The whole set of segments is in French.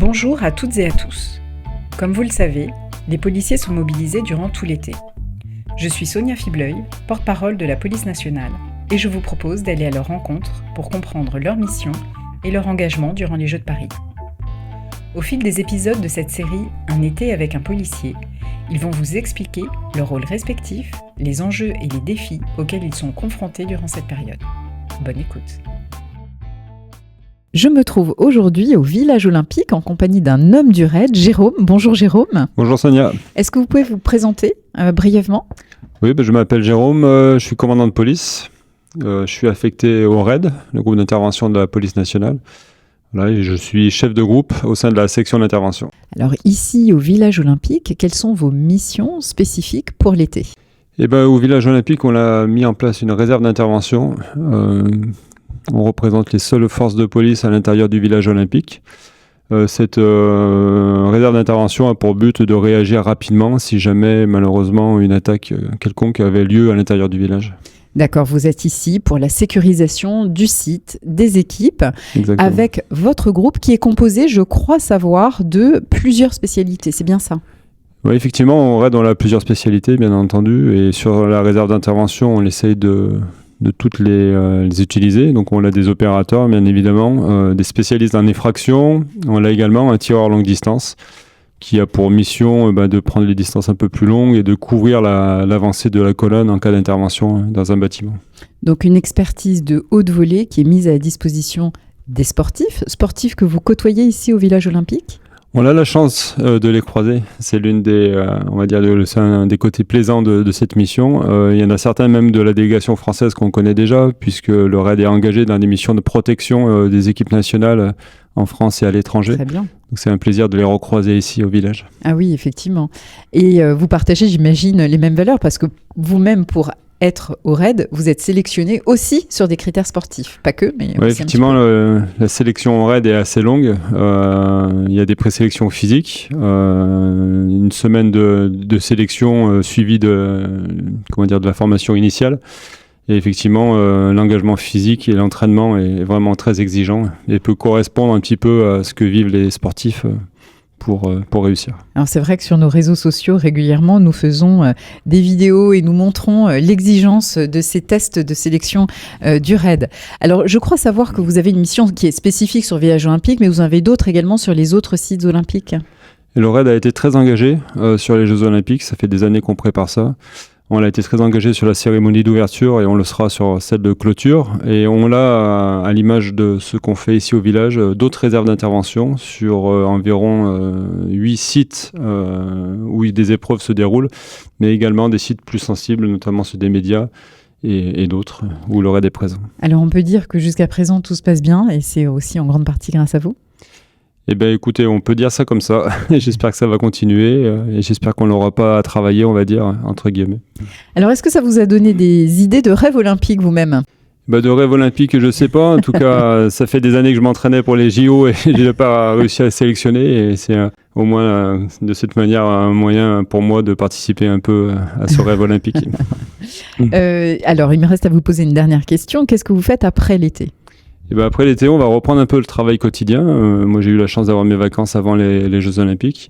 Bonjour à toutes et à tous. Comme vous le savez, les policiers sont mobilisés durant tout l'été. Je suis Sonia Fibleuil, porte-parole de la police nationale, et je vous propose d'aller à leur rencontre pour comprendre leur mission et leur engagement durant les Jeux de Paris. Au fil des épisodes de cette série Un été avec un policier, ils vont vous expliquer leurs rôles respectifs, les enjeux et les défis auxquels ils sont confrontés durant cette période. Bonne écoute. Je me trouve aujourd'hui au village olympique en compagnie d'un homme du raid, Jérôme. Bonjour Jérôme. Bonjour Sonia. Est-ce que vous pouvez vous présenter brièvement ? Oui, je m'appelle Jérôme, je suis commandant de police. Je suis affecté au RAID, le groupe d'intervention de la police nationale. Voilà, et je suis chef de groupe au sein de la section d'intervention. Alors ici au village olympique, quelles sont vos missions spécifiques pour l'été ? Au village olympique, on a mis en place une réserve d'intervention. On représente les seules forces de police à l'intérieur du village olympique. Cette réserve d'intervention a pour but de réagir rapidement si jamais malheureusement une attaque quelconque avait lieu à l'intérieur du village. D'accord, vous êtes ici pour la sécurisation du site, des équipes, Exactement. Avec votre groupe qui est composé, je crois savoir, de plusieurs spécialités, c'est bien ça ? Oui, effectivement, au RAID, on a plusieurs spécialités, bien entendu, et sur la réserve d'intervention, on essaye de toutes les utiliser. Donc on a des opérateurs, bien évidemment, des spécialistes en effraction. On a également un tireur longue distance qui a pour mission de prendre les distances un peu plus longues et de couvrir l'avancée de la colonne en cas d'intervention dans un bâtiment. Donc une expertise de haute volée qui est mise à la disposition des sportifs que vous côtoyez ici au village olympique ? On a la chance de les croiser. C'est l'une des, c'est un des côtés plaisants de cette mission. Il y en a certains même de la délégation française qu'on connaît déjà, puisque le RAID est engagé dans des missions de protection des équipes nationales en France et à l'étranger. Très bien. Donc c'est un plaisir de les recroiser ici au village. Ah oui, effectivement. Et vous partagez, j'imagine, les mêmes valeurs, parce que vous-même, pour être au RAID, vous êtes sélectionné aussi sur des critères sportifs, pas que, mais oui, aussi effectivement, la sélection au RAID est assez longue. Il y a des présélections physiques, une semaine de sélection suivie de la formation initiale. Et effectivement, l'engagement physique et l'entraînement est vraiment très exigeant et peut correspondre un petit peu à ce que vivent les sportifs pour réussir. Alors c'est vrai que sur nos réseaux sociaux, régulièrement, nous faisons des vidéos et nous montrons l'exigence de ces tests de sélection du RAID. Alors je crois savoir que vous avez une mission qui est spécifique sur le village olympique, mais vous en avez d'autres également sur les autres sites olympiques. Et le RAID a été très engagé sur les Jeux olympiques, ça fait des années qu'on prépare ça. On a été très engagé sur la cérémonie d'ouverture et on le sera sur celle de clôture. Et on a, à l'image de ce qu'on fait ici au village, d'autres réserves d'intervention sur environ 8 sites où des épreuves se déroulent, mais également des sites plus sensibles, notamment ceux des médias et d'autres où le RAID est présent. Alors on peut dire que jusqu'à présent tout se passe bien et c'est aussi en grande partie grâce à vous ? Écoutez, on peut dire ça comme ça. J'espère que ça va continuer et j'espère qu'on n'aura pas à travailler, on va dire, entre guillemets. Alors, est-ce que ça vous a donné des idées de rêve olympique vous-même ? De rêve olympique, je sais pas. En tout cas, ça fait des années que je m'entraînais pour les JO et je n'ai pas réussi à sélectionner. Et c'est au moins, de cette manière, un moyen pour moi de participer un peu à ce rêve olympique. Alors, il me reste à vous poser une dernière question. Qu'est-ce que vous faites après l'été ? Après l'été, on va reprendre un peu le travail quotidien. Moi, j'ai eu la chance d'avoir mes vacances avant les Jeux Olympiques.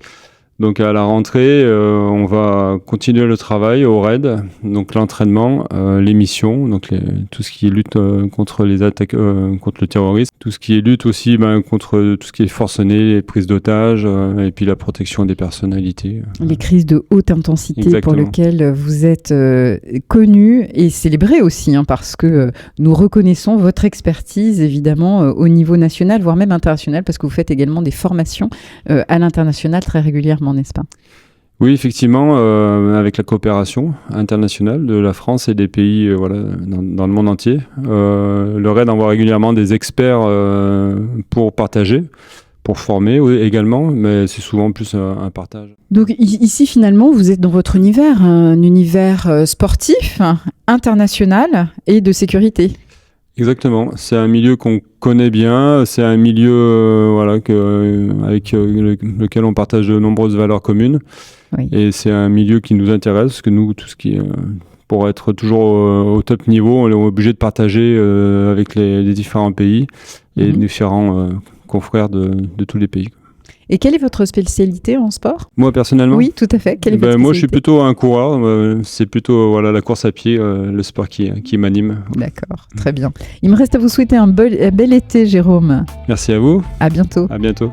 Donc, à la rentrée, on va continuer le travail au RAID, donc l'entraînement, les missions, donc tout ce qui est lutte contre les attaques, contre le terrorisme, tout ce qui est lutte aussi contre tout ce qui est forcené, les prises d'otages, et puis la protection des personnalités. Les crises de haute intensité. Exactement. Pour lesquelles vous êtes connu et célébré aussi, parce que nous reconnaissons votre expertise, évidemment, au niveau national, voire même international, parce que vous faites également des formations à l'international très régulièrement, n'est-ce pas ? Oui, effectivement, avec la coopération internationale de la France et des pays dans le monde entier. Le RAID envoie régulièrement des experts pour partager, pour former également, mais c'est souvent plus un partage. Donc ici, finalement, vous êtes dans votre univers, un univers sportif, international et de sécurité. Exactement, c'est un milieu qu'on connaît bien, c'est un milieu avec lequel on partage de nombreuses valeurs communes. Oui. Et c'est un milieu qui nous intéresse, parce que nous, tout ce qui est, pour être toujours au top niveau, on est obligé de partager avec les différents pays et les différents confrères de tous les pays. Et quelle est votre spécialité en sport ? Moi, personnellement, Oui, tout à fait. Quelle est votre moi, je suis spécialité ? plutôt un coureur. C'est plutôt la course à pied, le sport qui m'anime. D'accord, très bien. Il me reste à vous souhaiter un bel été, Jérôme. Merci à vous. À bientôt. À bientôt.